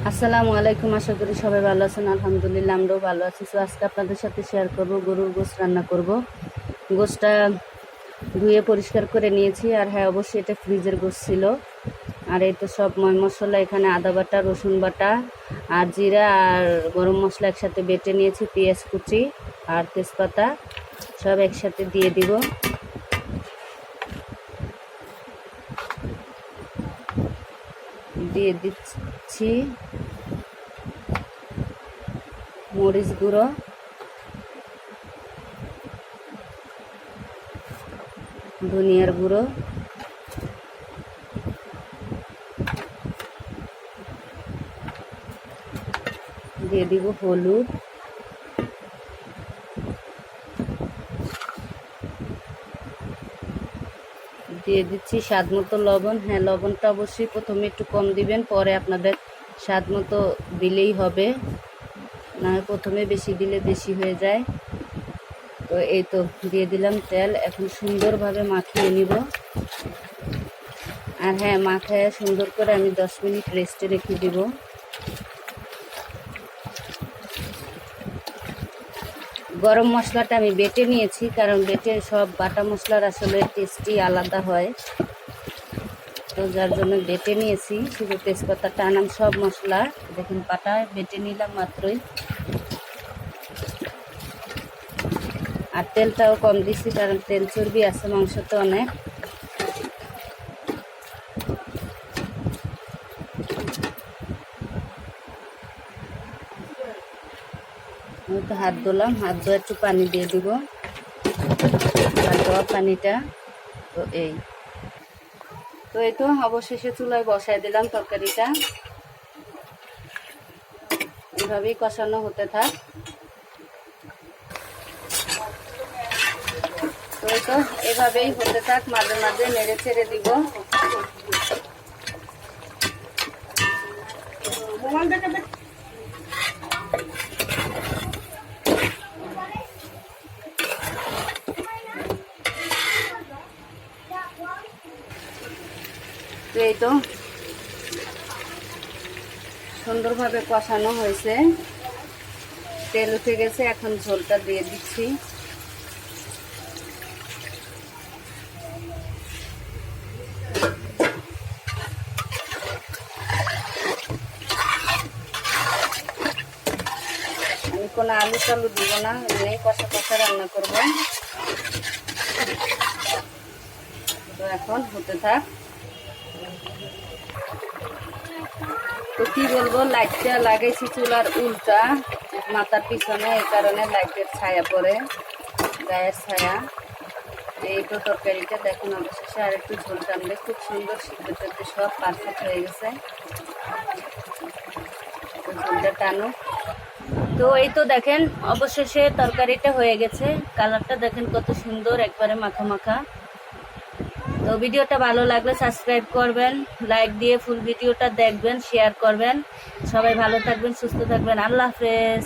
আসসালামু আলাইকুম। আশা করি সবাই ভালো আছেন। আলহামদুলিল্লাহ আমরাও ভালো আছি। তো আজকে আপনাদের সাথে শেয়ার করব গরুর গোশত রান্না করব। গোশতটা ধুয়ে পরিষ্কার করে নিয়েছি। আর হ্যাঁ, অবশ্যই এটা ফ্রিজের গোশত ছিল। আর এই তো সব ময় মশলা, এখানে আদা বাটা, রসুন বাটা আর জিরা আর গরম মশলা একসাথে বেটে নিয়েছি। পেঁয়াজ কুচি আর তেজপাতা সব একসাথে দিয়ে দিব। দিয়ে দিচ্ছি মরিচ গুঁড়ো, ধনিয়ার গুঁড়ো, দিয়ে দিব হলুদ, দিয়ে দিচ্ছি স্বাদ মতো লবণ। হ্যাঁ, লবণটা অবশ্যই প্রথমে একটু কম দিবেন, পরে আপনাদের স্বাদ মতো দিলেই হবে, না হয় প্রথমে বেশি দিলে বেশি হয়ে যায়। তো এই তো দিয়ে দিলাম তেল। এখন সুন্দরভাবে মাখিয়ে নিব। আর হ্যাঁ, মাখায় সুন্দর করে আমি 10 মিনিট রেস্টে রেখে দিব। গরম মশলাটা আমি বেটে নিয়েছি, কারণ বেটে সব বাটা মশলার আসলে টেস্টই আলাদা হয়। তো যার জন্য বেটে নিয়েছি, শুধু তেজপাতাটা আনাম, সব মশলা দেখুন পাটায় বেটে নিলাম মাত্রই। আর তেলটাও কম দিছি, কারণ তেল চর্বি আছে মাংসতে অনেক। আমি তো হাত ধুলাম, হাত ধোয়া একটু পানি দিয়ে দিব, হাত ধোয়া পানিটা। তো এই তো অবশেষে চুলায় বসায় দিলাম তরকারিটা। এভাবেই কষানো হতে থাক। তো এই তো এভাবেই হতে থাক, মাঝে মাঝে নেড়ে ছেড়ে দিব। তো এই তো সুন্দরভাবে কষানো হয়েছে, তেল উঠে গেছে। এখন ঝোলটা দিয়ে দিচ্ছি। আমি কোনো আলু টালু দিব না, এমনি কষা কষা রান্না করব। তো এখন হতে থাক। তো কি বলবো, লাইটটা লাগাইছি চুলার উল্টা মাথার পিছনে, এই কারণে লাইটের ছায়া পড়ে, গায়ের ছায়া। এই তো তরকারিটা দেখুন অবশেষে আর একটু ঝোল টানলে খুব সুন্দর সিদ্ধ করতে সব পারফেক্ট হয়ে গেছে। ঝোলটা টানো। তো এই তো দেখেন অবশেষে তরকারিটা হয়ে গেছে। কালারটা দেখেন কত সুন্দর, একবারে মাখা মাখা। তো ভিডিওটা ভালো লাগলে সাবস্ক্রাইব করবেন, লাইক দিয়ে ফুল ভিডিওটা দেখবেন, শেয়ার করবেন। সবাই ভালো থাকবেন, সুস্থ থাকবেন। আল্লাহ হাফেজ।